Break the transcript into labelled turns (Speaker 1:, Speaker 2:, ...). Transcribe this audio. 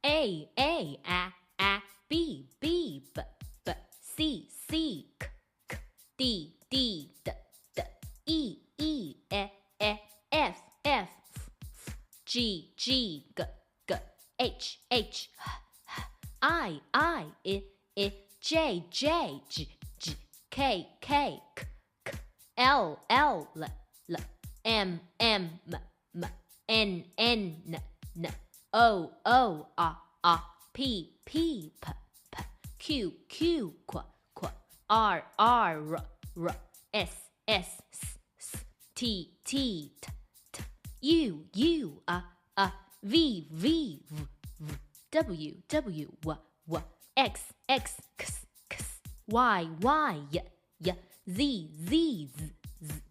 Speaker 1: A, B, B, C, K, D, D, E, F, G, G, H, I, J, K, L, M, N, O, P, Q, R, S, T, U, V, W, X, Y, Z,